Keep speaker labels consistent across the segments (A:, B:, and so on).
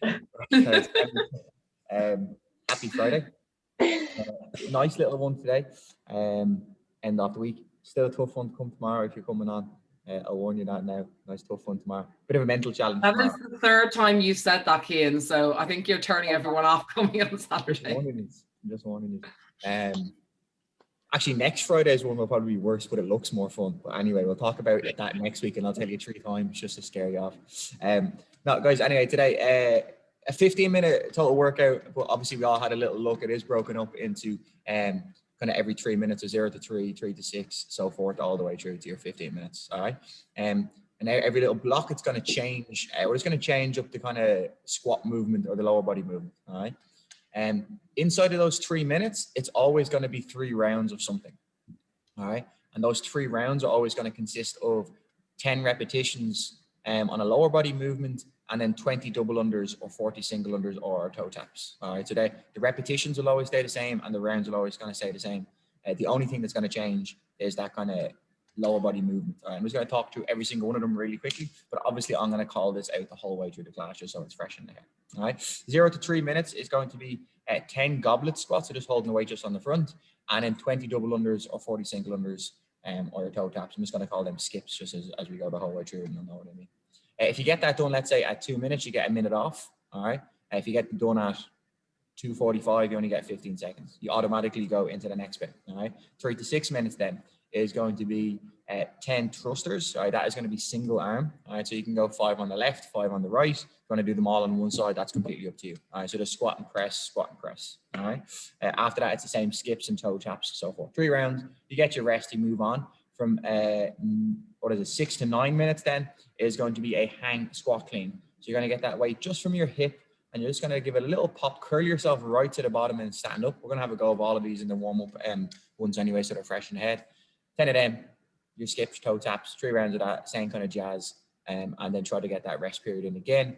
A: Guys, happy Friday. Nice little one today. End of the week. Still a tough one to come tomorrow if you're coming on. I'll warn you that now. Nice tough one tomorrow. Bit of a mental challenge.
B: That
A: tomorrow.
B: is the third time you've said that, Cian. So I think you're turning everyone off coming on Saturday.
A: I'm just warning you. Actually, next Friday's one will probably be worse, but it looks more fun. But anyway, we'll talk about that next week, and I'll tell you 3 times just to scare you off. No, guys. Anyway, today a 15-minute total workout. But obviously, we all had a little look. It is broken up into kind of every 3 minutes, of 0 to 3, 3 to 6, so forth, all the way through to your 15 minutes. All right. And every little block, it's going to change. We're just going to change up the kind of squat movement or the lower body movement. All right. And inside of those 3 minutes, it's always going to be 3 rounds of something. All right. And those 3 rounds are always going to consist of 10 repetitions on a lower body movement, and then 20 double unders or 40 single unders or toe taps. All right. So the repetitions will always stay the same, and the rounds will always going to stay the same. The only thing that's going to change is that kind of lower body movement. All right. I'm just going to talk through every single one of them really quickly, but obviously I'm going to call this out the whole way through the class just so it's fresh in the head. All right. 0 to 3 minutes is going to be 10 goblet squats, so just holding the weight just on the front, and then 20 double unders or 40 single unders or your toe taps. I'm just going to call them skips just as we go the whole way through, and you'll know what I mean. If you get that done, let's say at 2 minutes, you get a minute off. All right. If you get them done at 2:45, you only get 15 seconds. You automatically go into the next bit. All right. 3 to 6 minutes then is going to be 10 thrusters. All right. That is going to be single arm. All right. So you can go 5 on the left, 5 on the right. If you want to do them all on one side, that's completely up to you. All right. So just squat and press, squat and press. All right. After that, it's the same skips and toe taps and so forth. 3 rounds. You get your rest. You move on. From 6 to 9 minutes then is going to be a hang squat clean. So you're going to get that weight just from your hip, and you're just going to give it a little pop, curl yourself right to the bottom and stand up. We're going to have a go of all of these in the warm-up ones anyway, so they're fresh in the head. 10 of them, your skips, toe taps, 3 rounds of that, same kind of jazz, and then try to get that rest period in again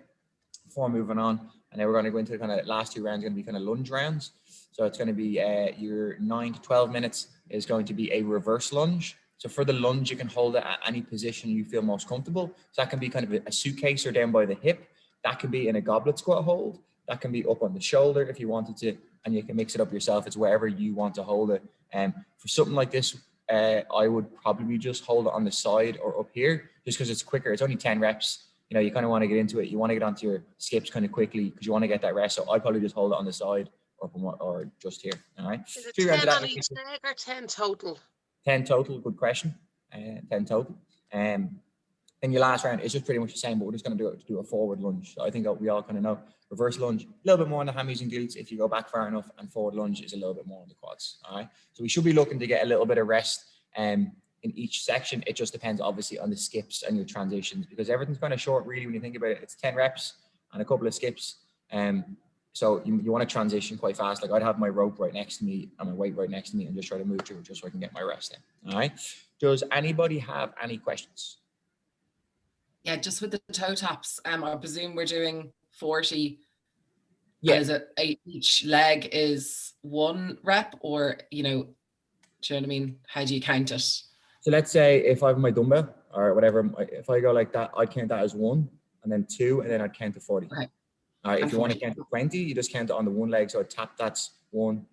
A: before moving on. And then we're going to go into the kind of last 2 rounds, going to be kind of lunge rounds. So it's going to be your 9 to 12 minutes is going to be a reverse lunge. So for the lunge, you can hold it at any position you feel most comfortable. So that can be kind of a suitcase or down by the hip. That can be in a goblet squat hold. That can be up on the shoulder if you wanted to, and you can mix it up yourself. It's wherever you want to hold it. For something like this, I would probably just hold it on the side or up here, just because it's quicker. It's only 10 reps. You know, you kind of want to get into it. You want to get onto your skips kind of quickly because you want to get that rest. So I'd probably just hold it on the side or just here. All right.
C: Is it 10 on each leg or 10 total?
A: 10 total, good question. 10 total. And your last round is just pretty much the same, but we're just going to do a forward lunge. So I think we all kind of know reverse lunge, a little bit more on the hammies and glutes if you go back far enough, and forward lunge is a little bit more on the quads. All right. So we should be looking to get a little bit of rest in each section. It just depends obviously on the skips and your transitions, because everything's kind of short really when you think about it. It's 10 reps and a couple of skips. So you want to transition quite fast. Like I'd have my rope right next to me and my weight right next to me and just try to move through it just so I can get my rest in. All right. Does anybody have any questions?
B: Yeah, just with the toe taps, I presume we're doing 40.
A: Yeah.
B: Is it each leg is 1 rep, or, you know, do you know what I mean? How do you count it?
A: So let's say if I have my dumbbell or whatever, if I go like that, I'd count that as 1 and then 2, and then I'd count to 40.
B: Okay.
A: All right. If you want to count to 20, you just count it on the one leg. So I tap, that's 1,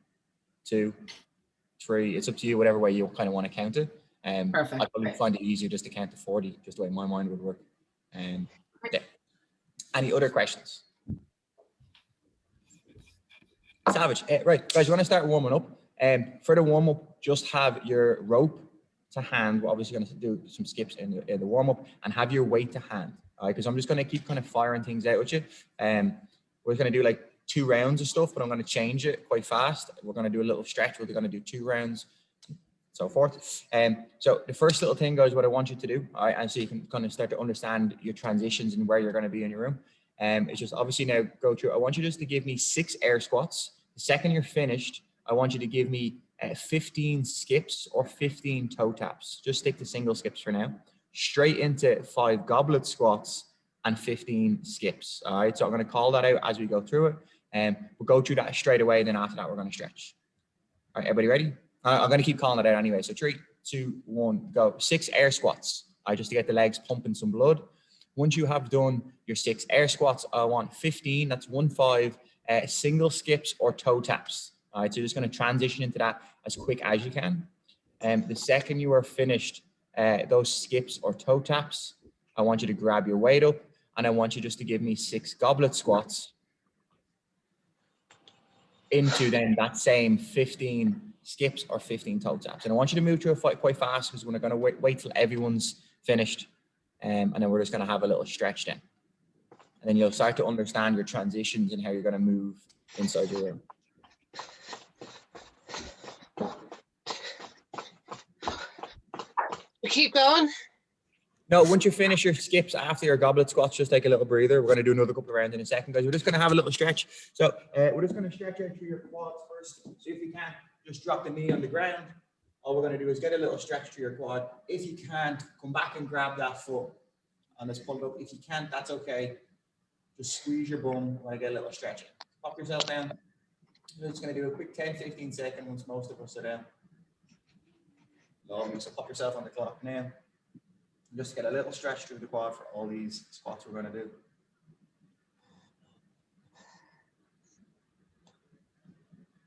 A: 2, 3. It's up to you, whatever way you kind of want to count it.
B: Perfect.
A: I probably find it easier just to count to 40, just the way my mind would work. Yeah. Any other questions? Savage. Right, guys, you want to start warming up. For the warm up, just have your rope to hand. We're obviously going to do some skips in the warm up, and have your weight to hand. All right, because I'm just going to keep kind of firing things out with you. We're going to do like 2 rounds of stuff, but I'm going to change it quite fast. We're going to do a little stretch. We're going to do 2 rounds, so forth. So the first little thing, guys, what I want you to do, all right, and so you can kind of start to understand your transitions and where you're going to be in your room. It's just obviously now go through. I want you just to give me 6 air squats. The second you're finished, I want you to give me 15 skips or 15 toe taps. Just stick to single skips for now. Straight into 5 goblet squats and 15 skips. All right, so I'm going to call that out as we go through it. We'll go through that straight away. Then after that, we're going to stretch. All right, everybody ready? I'm going to keep calling it out anyway. So 3, 2, 1, go. 6 air squats. All right, just to get the legs pumping some blood. Once you have done your 6 air squats, I want 15, that's 1-5, single skips or toe taps. All right, so you're just going to transition into that as quick as you can. The second you are finished those skips or toe taps, I want you to grab your weight up and I want you just to give me 6 goblet squats into then that same 15 skips or 15 toe taps. And I want you to move through a fight quite fast because we're going to wait till everyone's finished. And then we're just going to have a little stretch then. And then you'll start to understand your transitions and how you're going to move inside your room.
C: Keep going.
A: No, once you finish your skips after your goblet squats, just take a little breather. We're going to do another couple of rounds in a second, guys. We're just going to have a little stretch. So we're just going to stretch out through your quads first. So if you can, just drop the knee on the ground. All we're going to do is get a little stretch through your quad. If you can't, come back and grab that foot and let's pull it up. If you can't, that's okay. Just squeeze your bum when I get a little stretch in. Pop yourself down. We're just going to do a quick 10, 15 seconds once most of us are down. Lovely. So pop yourself on the clock now. Just get a little stretch through the quad for all these squats we're going to do.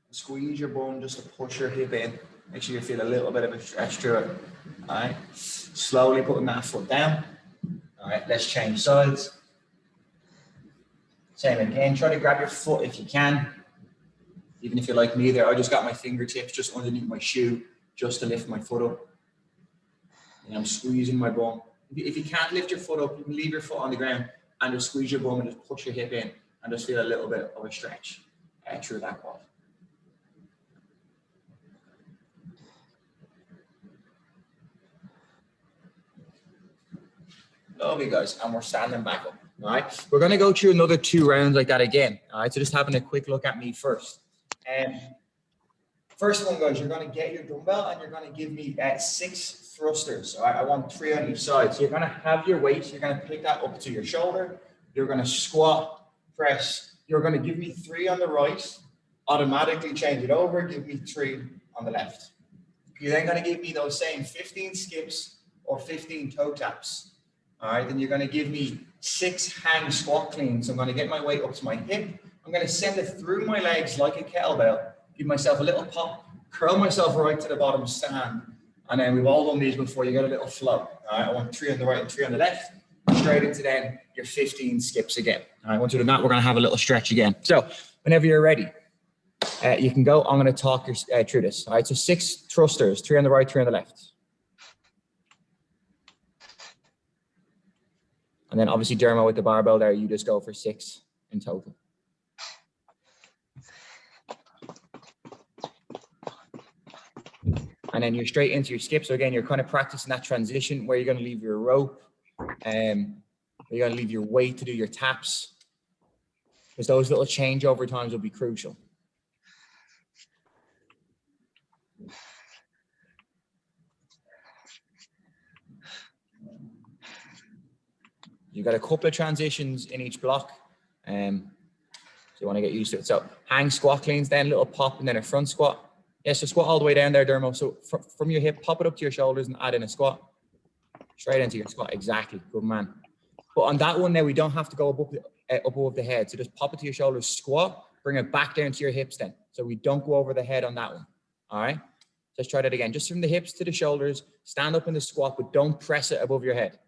A: Squeeze your bum just to push your hip in. Make sure you feel a little bit of a stretch through it. All right. Slowly putting that foot down. All right. Let's change sides. Same again. Try to grab your foot if you can. Even if you're like me there, I just got my fingertips just underneath my shoe just to lift my foot up. And I'm squeezing my bum. If you can't lift your foot up, you can leave your foot on the ground and just squeeze your bum and just push your hip in and just feel a little bit of a stretch through that quad. Lovely, guys. And we're standing back up. All right. We're going to go through another 2 rounds like that again. All right. So just having a quick look at me first. First one, guys, you're going to get your dumbbell and you're going to give me 6 thrusters. All right, I want 3 on each side. So you're going to have your weight. You're going to pick that up to your shoulder. You're going to squat, press. You're going to give me 3 on the right. Automatically change it over. Give me 3 on the left. You're then going to give me those same 15 skips or 15 toe taps. All right, then you're going to give me 6 hang squat cleans. So I'm going to get my weight up to my hip. I'm going to send it through my legs like a kettlebell. Give myself a little pop, curl myself right to the bottom, stand. And then we've all done these before. You get a little flow. All right, I want 3 on the right and 3 on the left. Straight into then your 15 skips again. All right, once you're done that, we're going to have a little stretch again. So whenever you're ready, you can go. I'm going to talk through this. All right, so 6 thrusters, 3 on the right, 3 on the left. And then obviously, Dermo with the barbell there, you just go for 6 in total. And then you're straight into your skip. So again, you're kind of practicing that transition where you're going to leave your rope and you're going to leave your weight to do your taps. Because those little changeover times will be crucial. You've got a couple of transitions in each block. So you want to get used to it. So hang squat cleans, then a little pop and then a front squat. Yeah, so squat all the way down there, Dermo. So from your hip, pop it up to your shoulders and add in a squat. Straight into your squat, exactly, good man. But on that one now, we don't have to go up above the head. So just pop it to your shoulders, squat, bring it back down to your hips then. So we don't go over the head on that one, all right? Let's try that again. Just from the hips to the shoulders, stand up in the squat, but don't press it above your head.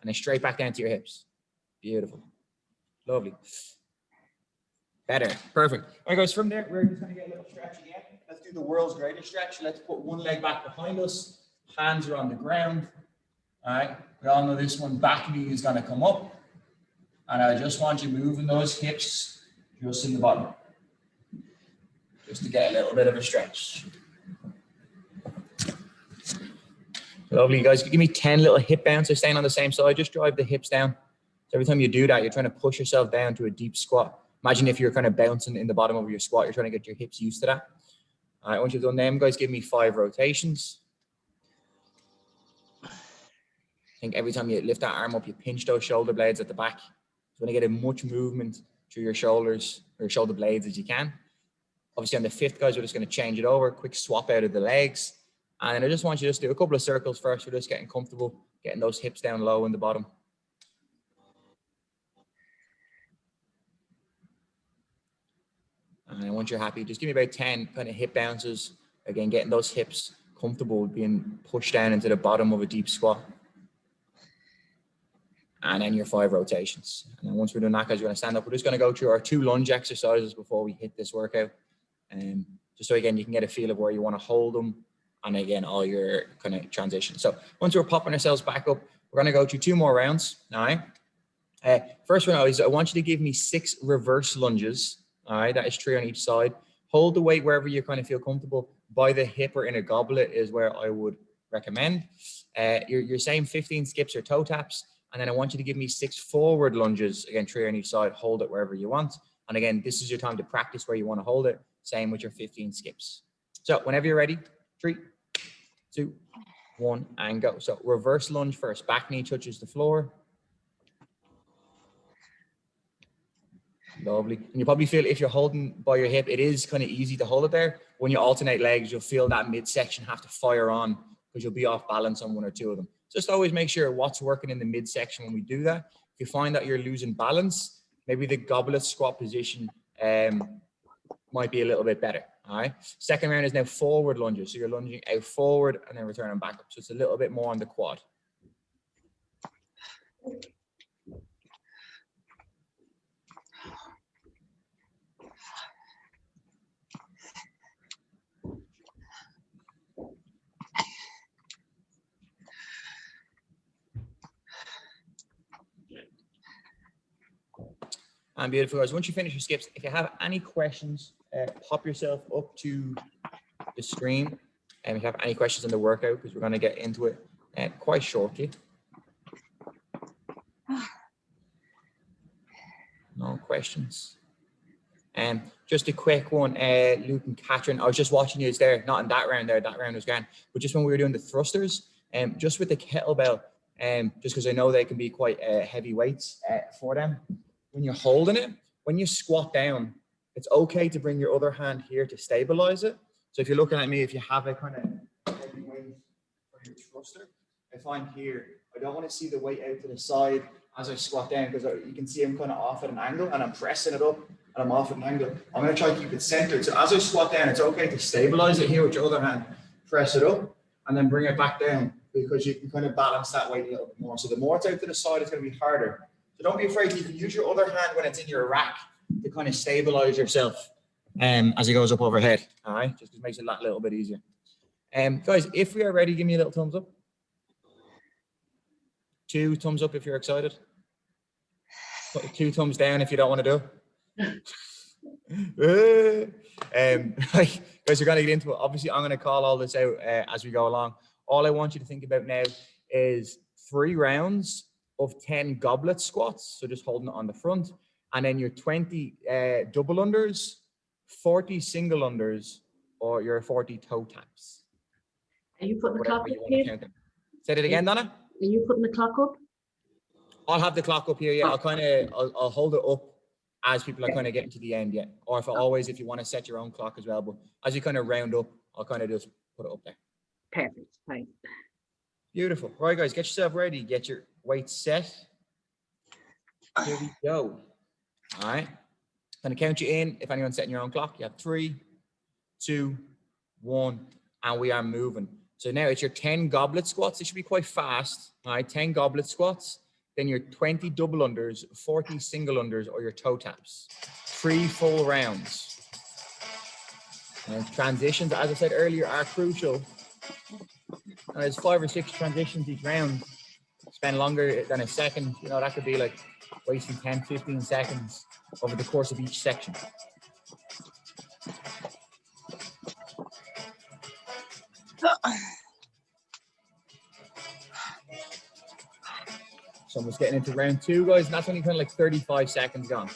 A: And then straight back down to your hips. Beautiful, lovely. Better, perfect. All right, guys, from there, we're just gonna get a little stretch again. Let's do the world's greatest stretch. Let's put one leg back behind us. Hands are on the ground. All right, we all know this one. Back knee is gonna come up. And I just want you moving those hips just in the bottom. Just to get a little bit of a stretch. Lovely, guys. Give me 10 little hip bounces staying on the same side. Just drive the hips down. So every time you do that, you're trying to push yourself down to a deep squat. Imagine if you're kind of bouncing in the bottom of your squat, you're trying to get your hips used to that. All right, once you've done them, guys, give me 5 rotations. I think every time you lift that arm up, you pinch those shoulder blades at the back. You want to get as much movement through your shoulders or your shoulder blades as you can. Obviously on the 5th, guys, we're just going to change it over. Quick swap out of the legs. And I just want you to just do a couple of circles first. We're just getting comfortable, getting those hips down low in the bottom. once you're happy, just give me about 10 kind of hip bounces. Again, getting those hips comfortable with being pushed down into the bottom of a deep squat. And then your 5 rotations. And then once we're done that, guys, we're going to stand up. We're just going to go through our 2 lunge exercises before we hit this workout. Just so, again, you can get a feel of where you want to hold them. And again, all your kind of transitions. So once we're popping ourselves back up, we're going to go through 2 more rounds. All right. First one is I want you to give me 6 reverse lunges. All right. That is 3 on each side. Hold the weight wherever you kind of feel comfortable. By the hip or in a goblet is where I would recommend. You're saying 15 skips or toe taps. And then I want you to give me 6 forward lunges. Again, 3 on each side. Hold it wherever you want. And again, this is your time to practice where you want to hold it. Same with your 15 skips. So whenever you're ready, 3, 2, 1, and go. So reverse lunge first. Back knee touches the floor. Lovely. And you probably feel if you're holding by your hip, it is kind of easy to hold it there. When you alternate legs, you'll feel that midsection have to fire on because you'll be off balance on 1 or 2 of them. Just always make sure what's working in the midsection when we do that. If you find that you're losing balance, maybe the goblet squat position might be a little bit better. All right. Second round is now forward lunges. So you're lunging out forward and then returning back up. So it's a little bit more on the quad. And beautiful, guys. Once you finish your skips, if you have any questions, pop yourself up to the screen. And if you have any questions on the workout, because we're going to get into it quite shortly. No questions. Just a quick one, Luke and Catherine. I was just watching you there, not in that round there. That round was grand. But just when we were doing the thrusters, just with the kettlebell, just because I know they can be quite heavy weights for them. When you're holding it, when you squat down, it's okay to bring your other hand here to stabilize it. So if you're looking at me, if you have a kind of heavy weight for your thruster, I find here, I don't want to see the weight out to the side as I squat down because you can see I'm kind of off at an angle and I'm pressing it up and I'm off at an angle. I'm going to try to keep it centered. So as I squat down, it's okay to stabilize it here with your other hand, press it up and then bring it back down because you can kind of balance that weight a little bit more. So the more it's out to the side, it's going to be harder. So don't be afraid. You can use your other hand when it's in your rack to kind of stabilize yourself as it goes up overhead. All right, just makes it that little bit easier. Guys, if we are ready, give me a little thumbs up. 2 thumbs up if you're excited. 2 thumbs down if you don't want to do. Guys, we're going to get into it. Obviously, I'm going to call all this out as we go along. All I want you to think about now is 3 rounds of 10 goblet squats. So just holding it on the front. And then your 20 double unders, 40 single unders, or your 40 toe taps.
D: Are you putting the clock up here?
A: Say that again, Donna?
D: Are you putting the clock up?
A: I'll have the clock up here, yeah. I'll hold it up as people are kind of getting to the end, yeah. Or if you want to set your own clock as well. But as you kind of round up, I'll kind of just put it up there.
D: Perfect, fine.
A: Beautiful. Right, guys, get yourself ready. Get your weight set. Here we go. All right. I'm going to count you in. If anyone's setting your own clock, you have 3, 2, 1, and we are moving. So now it's your 10 goblet squats. It should be quite fast. All right, 10 goblet squats. Then your 20 double unders, 40 single unders, or your toe taps. 3 full rounds. And transitions, as I said earlier, are crucial. And there's 5 or 6 transitions each round. Spend longer than a second. You know, that could be like wasting 10, 15 seconds over the course of each section. So almost getting into round 2, guys, and that's only kind of like 35 seconds gone.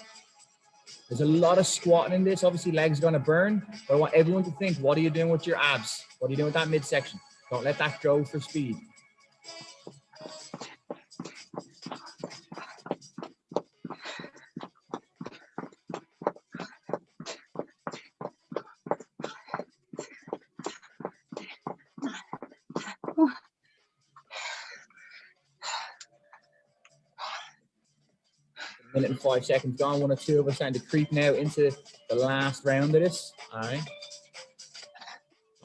A: There's a lot of squatting in this. Obviously, legs going to burn, but I want everyone to think, what are you doing with your abs? What are you doing with that midsection? Don't let that go for speed. Minute and 5 seconds gone. 1 or 2 of us starting to creep now into the last round of this. All right.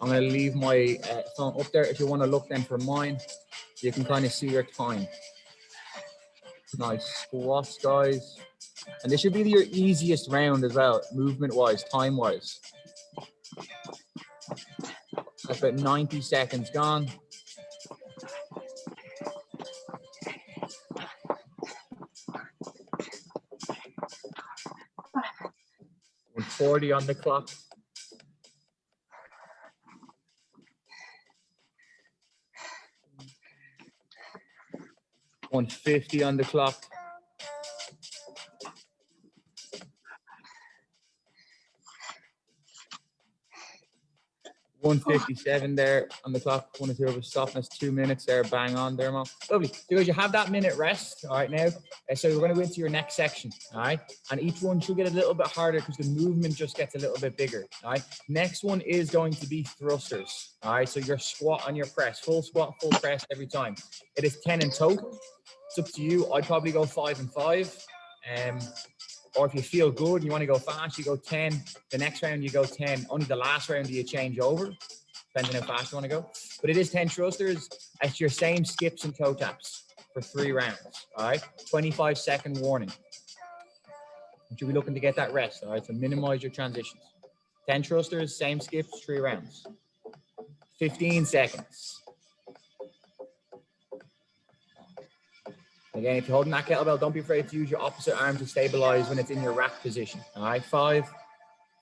A: I'm going to leave my phone up there. If you want to look then for mine, you can kind of see your time. Nice squats, guys. And this should be your easiest round as well, movement-wise, time-wise. That's about 90 seconds gone. 140 on the clock. $150 on the clock. 157 there on the clock. 1 or 2 of us stopping us. 2 minutes there, bang on there, Mo. Lovely. So guys, you have that minute rest, all right, now. So we're going to go into your next section, all right? And each one should get a little bit harder because the movement just gets a little bit bigger, all right? Next one is going to be thrusters, all right? So your squat and your press, full squat, full press every time. It is 10 in total. It's up to you. I'd probably go 5 and 5. Or if you feel good and you want to go fast, you go 10. The next round, you go 10. Only the last round do you change over, depending how fast you want to go. But it is 10 thrusters. It's your same skips and toe taps for 3 rounds, all right? 25-second warning. You should be looking to get that rest, all right? So minimize your transitions. 10 thrusters, same skips, 3 rounds. 15 seconds. Again, if you're holding that kettlebell, don't be afraid to use your opposite arm to stabilize when it's in your rack position. All right, 5,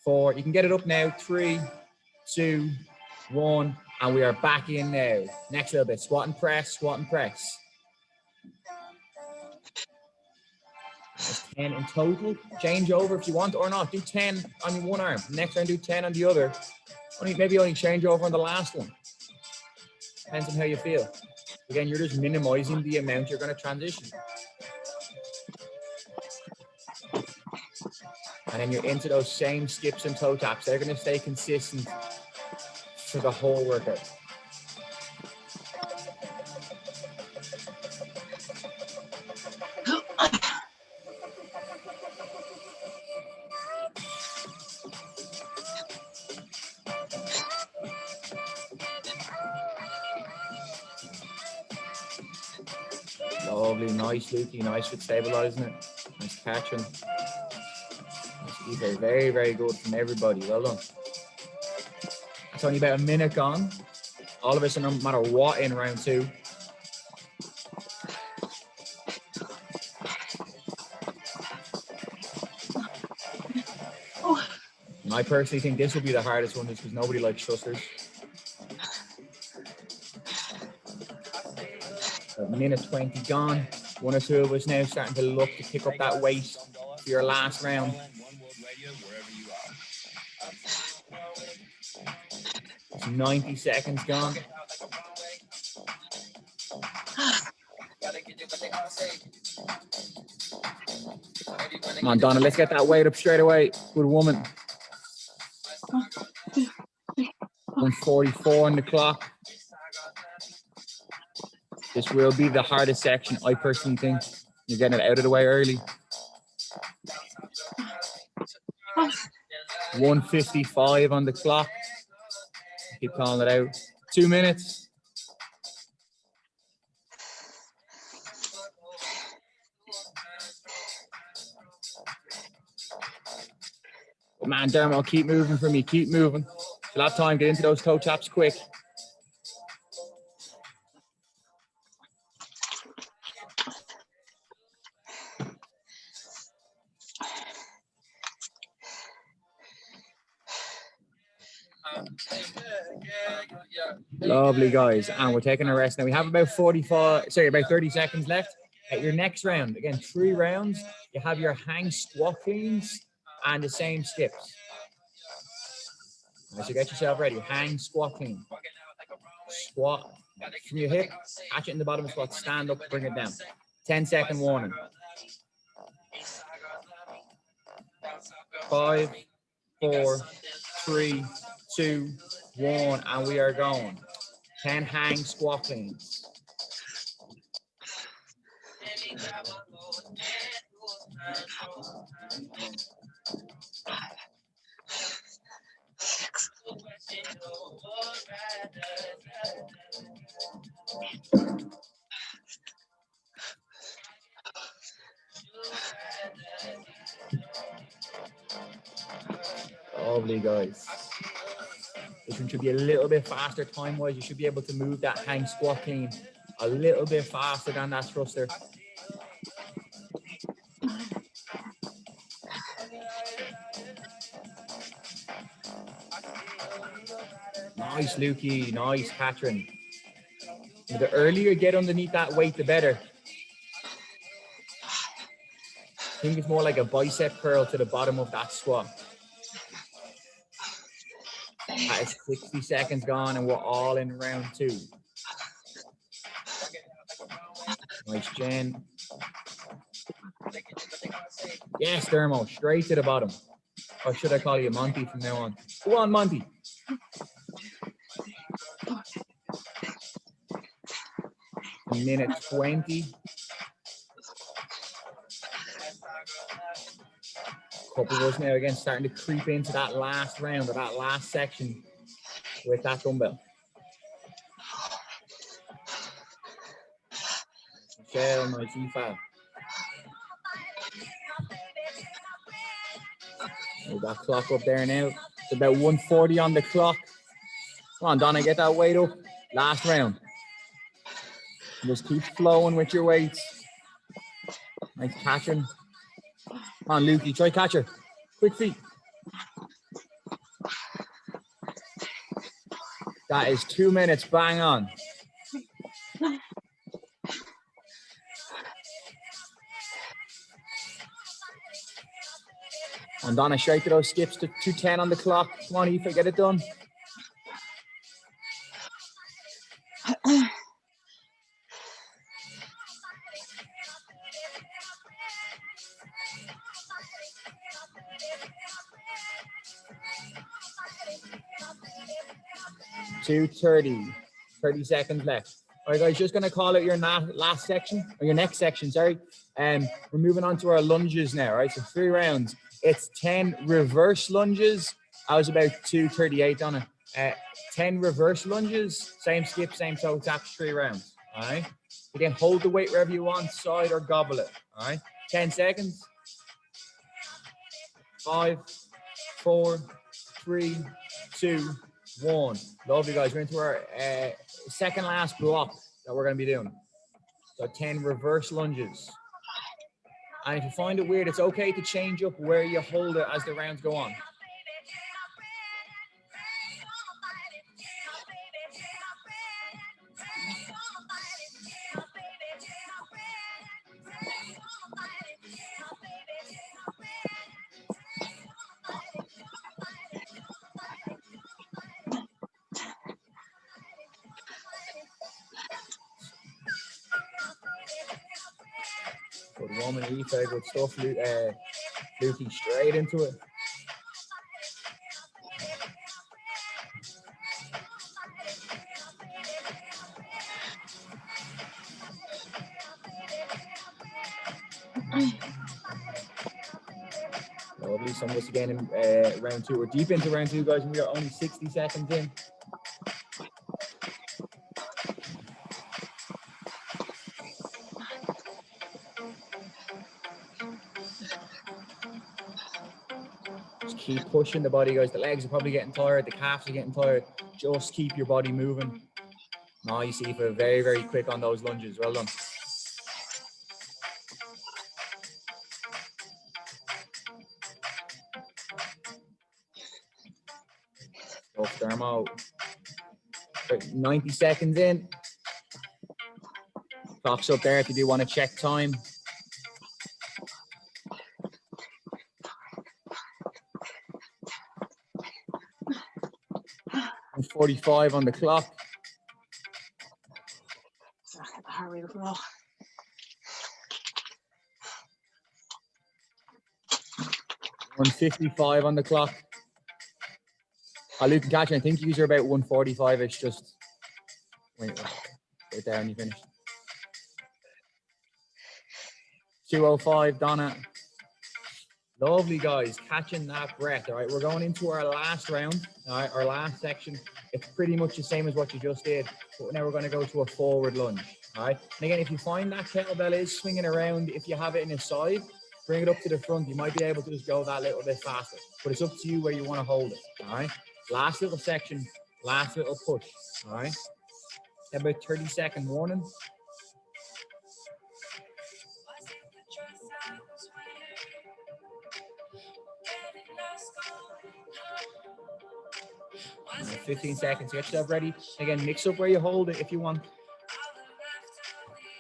A: 4, you can get it up now. 3, 2, 1, and we are back in now. Next little bit, squat and press, squat and press. That's 10 in total. Change over if you want or not. Do 10 on one arm. Next round, do 10 on the other. Maybe only change over on the last one. Depends on how you feel. Again, you're just minimizing the amount you're going to transition. And then you're into those same skips and toe taps. They're going to stay consistent for the whole workout. Lovely, nice, Lukey, nice with stabilizing it. Nice catching. Nice either. Very, very good from everybody. Well done. It's only about a minute gone. All of us, no matter what, in round 2. And I personally think this will be the hardest one just because nobody likes thrusters. A minute 20 gone. 1 or 2 of us now starting to look to pick up that weight for your last round. It's 90 seconds gone. Come on, Donna, let's get that weight up straight away. Good woman. 144 on the clock. This will be the hardest section, I personally think. You're getting it out of the way early. 155 on the clock. Keep calling it out. 2 minutes. But man, Dermot, keep moving for me. Keep moving. You'll have time. Get into those toe taps quick. Lovely, guys. And we're taking a rest now. We have about 30 seconds left. At your next round, again, 3 rounds, you have your hang squat cleans and the same skips. So get yourself ready. Hang squat clean. Squat from your hip, catch it in the bottom squat, stand up, bring it down. 10-second warning. 5, 4, 3, 2, 1, and we are going. 10 hang squat cleans. Lovely, guys. This one should be a little bit faster time-wise. You should be able to move that hang squat clean a little bit faster than that thruster. Nice, Lukey. Nice, Catherine. The earlier you get underneath that weight, the better. I think it's more like a bicep curl to the bottom of that squat. That is 60 seconds gone, and we're all in round 2. Nice, Jen. Yes, Dermo, straight to the bottom. Or should I call you Monty from now on? Go on, Monty. Minute 20. Couple of us now again starting to creep into that last round or that last section with that dumbbell. Michelle, nice EFAB. Move that clock up there now. It's about 140 on the clock. Come on, Donna, get that weight up. Last round. Just keep flowing with your weights. Nice catching. Come on, Lukey, try catch her. Quick feet. That is 2 minutes, bang on. And Donna, straight to those skips to 210 on the clock. Come on, Aoife, get it done. $2:30, 30 seconds left. All right, guys, just going to call out your last section, or your next section, sorry. We're moving on to our lunges now, right? So 3 rounds. It's 10 reverse lunges. I was about 2:38 on it. 10 reverse lunges, same skip, same toe taps, 3 rounds, all right? Again, hold the weight wherever you want, side or gobble it, all right? 10 seconds. 5, 4, 3, 2, 1. Lovely, guys. We're into our second last block that we're going to be doing. So 10 reverse lunges. And if you find it weird, it's okay to change up where you hold it as the rounds go on. Good woman, Aoife, good stuff. Lukey straight into it. Lovely. Some of us again in round 2. We're deep into round 2, guys, and we are only 60 seconds in. Just keep pushing the body, guys. The legs are probably getting tired. The calves are getting tired. Just keep your body moving. Nice, Aoife. Very, very quick on those lunges. Well done. Off Dermo. 90 seconds in. Clock's up there if you do want to check time. And 45 on the clock.
D: Hurry as well.
A: 155 on the clock. Luke and Catherine, I think you are about 145. It's just wait there and you finish. 205, Donna. Lovely, guys, catching that breath. All right, we're going into our last round. All right, our last section. It's pretty much the same as what you just did, but now we're going to go to a forward lunge. All right, and again, if you find that kettlebell is swinging around, if you have it in his side, bring it up to the front. You might be able to just go that little bit faster, but it's up to you where you want to hold it. All right, last little section, last little push. All right, about 30-second warning. All right, 15 seconds, get yourself ready. Again, mix up where you hold it if you want.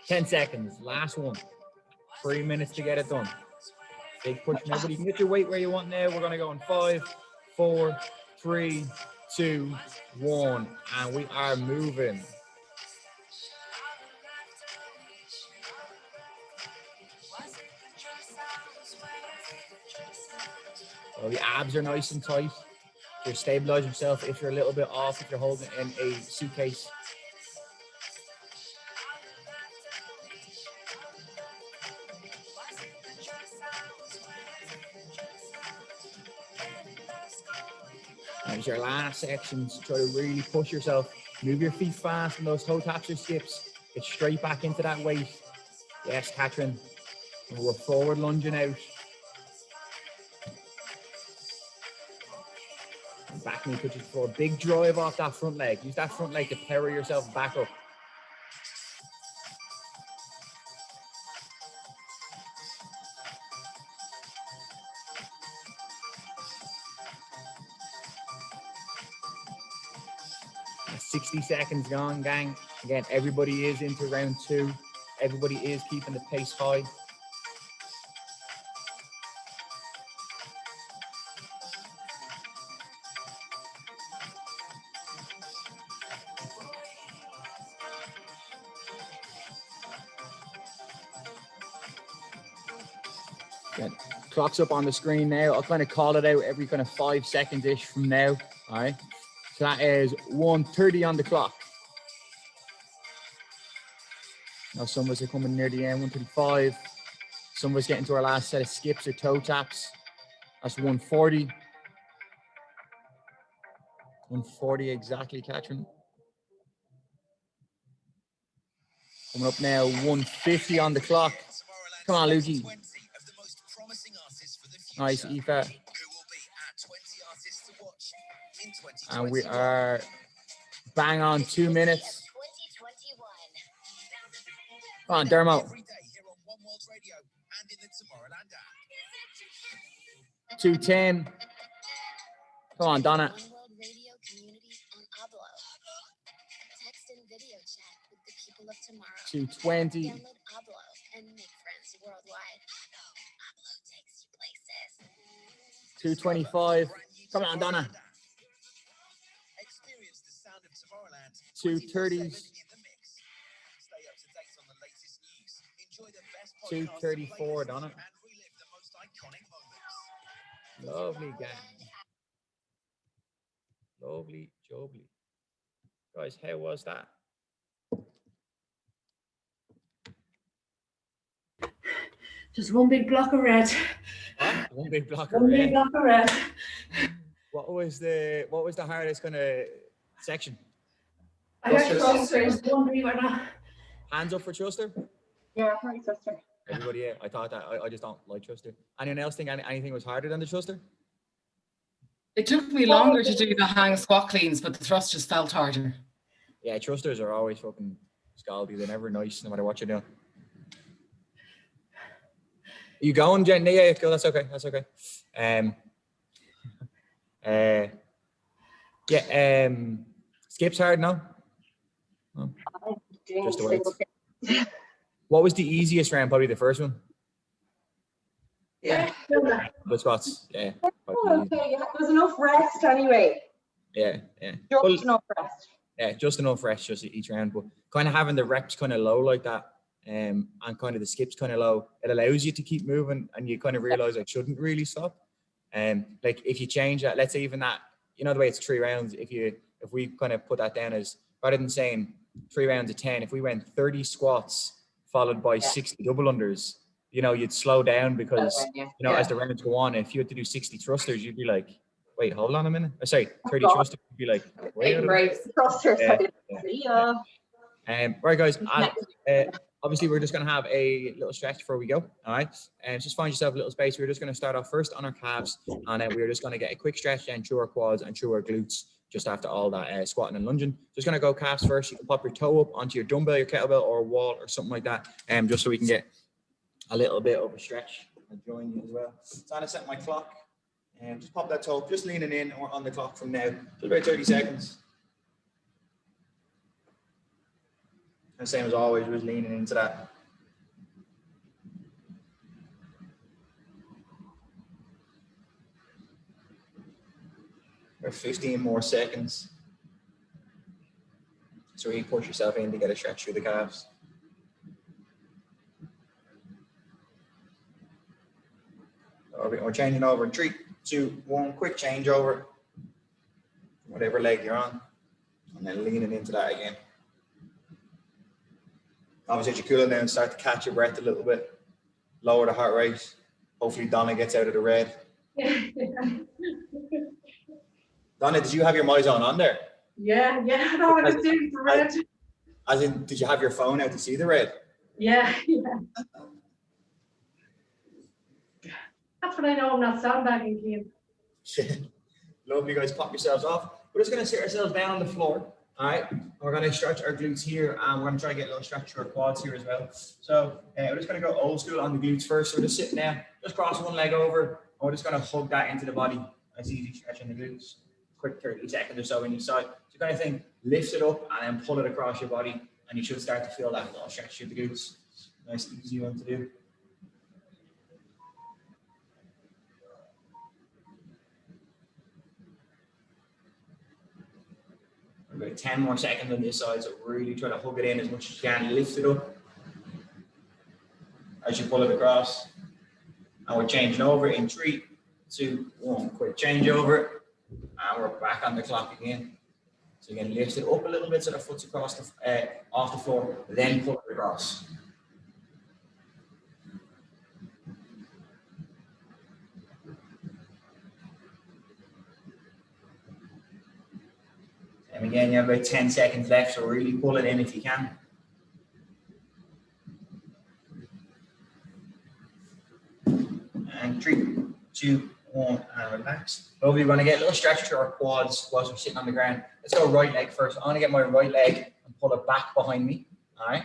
A: 10 seconds, last one. 3 minutes to get it done. Big push now, but you can get your weight where you want now. We're gonna go in 5, 4, 3, 2, 1, and we are moving. Well, the abs are nice and tight. You stabilize yourself if you're a little bit off, if you're holding it in a suitcase. As your last sections, try to really push yourself. Move your feet fast in those toe taps or skips. Get straight back into that weight. Yes, Catherine. And we're forward lunging out. And back knee touches the floor. Big drive off that front leg. Use that front leg to power yourself back up. And 60 seconds gone, gang. Again, everybody is into round 2. Everybody is keeping the pace high. Good. Clock's up on the screen now. I'll kind of call it out every kind of 5 seconds-ish from now. All right. So that is 1:30 on the clock. Now some of us are coming near the end, 1:35. Some of us getting to our last set of skips or toe taps. That's 1:40. 1:40 exactly, Catherine. Coming up now, 1:50 on the clock. Come on, Lukey. Nice, Aoife. And we are bang on 2 minutes. Come on, Dermo. 2:10. Come on, Donna. 2:20. 2:25. Come on, Donna. 2:30s. 2:34, Donna. Lovely, gang. Lovely, jobly. Guys, how was that?
D: Just one big block of red.
A: What? One big block of
D: One big
A: red.
D: block of red.
A: What was the hardest kind of section?
D: I got thrusters. Wondering or not.
A: Hands up for thruster.
D: Yeah, right, sister.
A: Everybody, yeah. I thought that. I just don't like thruster. Anyone else think anything was harder than the thruster?
B: It took me longer to do the hang squat cleans, but the thrust just felt harder.
A: Yeah, thrusters are always fucking scaldy. They're never nice, no matter what you're doing. Are you going, Jen? Yeah, go. That's okay. That's okay. Skips hard, no? Just the weights. What was the easiest round? Probably the first one.
C: Yeah.
A: The squats. Yeah.
D: Oh, okay, yeah, there was enough rest anyway.
A: Yeah.
D: Just enough rest.
A: Yeah, just enough rest just each round, but kind of having the reps kind of low like that, and kind of the skips kind of low, it allows you to keep moving, and you kind of realize I shouldn't really stop. Like if you change that, let's say even that, you know, the way it's 3 rounds, if we kind of put that down as, rather than saying 3 rounds of 10, if we went 30 squats followed by 60 double unders, you know, you'd slow down because,
D: Yeah.
A: you know,
D: Yeah.
A: as the rounds go on, if you had to do 60 thrusters, you'd be like, wait, hold on a minute. Oh, sorry, 30
D: God.
A: thrusters, you'd be like, wait.
B: Big breaks.
D: Thrusters.
A: Yeah,
D: Yeah.
A: Right, guys, obviously we're just going to have a little stretch before we go. All right. And just find yourself a little space. We're just going to start off first on our calves, and then we're just going to get a quick stretch then through our quads and through our glutes just after all that squatting and lunging. Just going to go calves first. You can pop your toe up onto your dumbbell, your kettlebell, or a wall or something like that, just so we can get a little bit of a stretch and join you as well. So I'm going to set my clock and just pop that toe up, just leaning in, and we're on the clock from now. Just about 30 seconds. And same as always, we're just leaning into that. Or 15 more seconds. So you push yourself in to get a stretch through the calves. We're changing over in 3, 2, 1, quick change over. Whatever leg you're on. And then leaning into that again. Obviously, as you're cooling down, start to catch your breath a little bit. Lower the heart rate. Hopefully Donna gets out of the red. Donna, did you have your MyZone on there?
C: Yeah, I know what I was doing for red.
A: As in, did you have your phone out to see the red?
C: Yeah. That's when I know I'm not sandbagging, Keane.
A: Lovely, guys. Pop yourselves off. We're just going to sit ourselves down on the floor. All right. We're going to stretch our glutes here, and we're going to try to get a little stretch to our quads here as well. So we're just going to go old school on the glutes first. So we're just sitting down, just cross one leg over, and we're just going to hug that into the body. Nice easy stretch on the glutes. Quick 30 seconds or so on each side. So kind of thing, lift it up and then pull it across your body, and you should start to feel that little stretch through the glutes. Nice easy one to do. About 10 more seconds on this side, so really try to hug it in as much as you can. Lift it up as you pull it across. And we're changing over in 3, 2, 1. Quick change over, and we're back on the clock again. So again, lift it up a little bit so the foot's across the, off the floor, then pull it across. And again, you have about 10 seconds left, so really pull it in if you can. And 3, 2, 1, and relax. Lovely, we're going to get a little stretch to our quads whilst we're sitting on the ground. Let's go right leg first. I'm going to get my right leg and pull it back behind me. All right.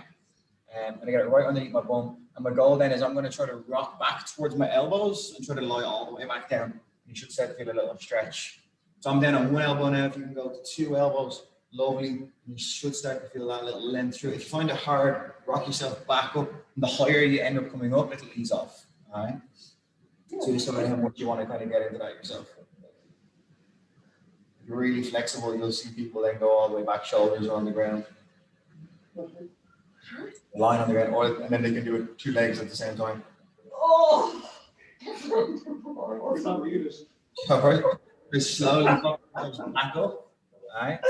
A: I'm going to get it right underneath my bum. And my goal then is I'm going to try to rock back towards my elbows and try to lie all the way back down. You should start to feel a little stretch. So I'm down on one elbow now. If you can go to 2 elbows, lovely. You should start to feel that little length through. If you find it hard, rock yourself back up. And the higher you end up coming up, it'll ease off. All right. So you decide how much you want to kind of get into that yourself. If you're really flexible, you'll see people then go all the way back, shoulders on the ground. Line on the ground, and then they can do it 2 legs at the same time.
C: Oh!
A: All right. Just slowly back up. All right.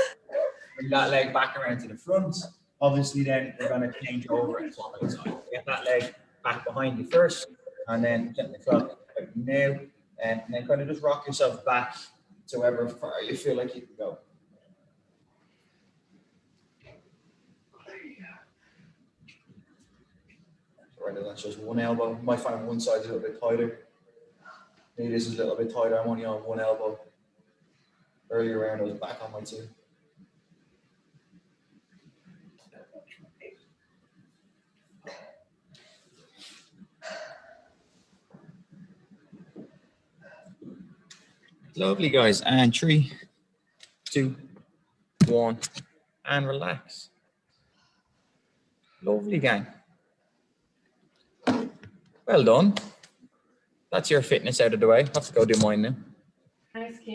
A: Bring that leg back around to the front. Obviously, then we're going to change over and swap it side. Get that leg back behind you first, and then get the clock now, and then kind of just rock yourself back to wherever far you feel like you can go. Right, that's just one elbow. You might find one side's a little bit tighter. Maybe this is a little bit tighter. I'm only on one elbow. Earlier round, I was back on my 2. Lovely, guys. And 3, 2, 1, and relax. Lovely, gang. Well done. That's your fitness out of the way. I have to go do mine now.
C: Nice, Keane.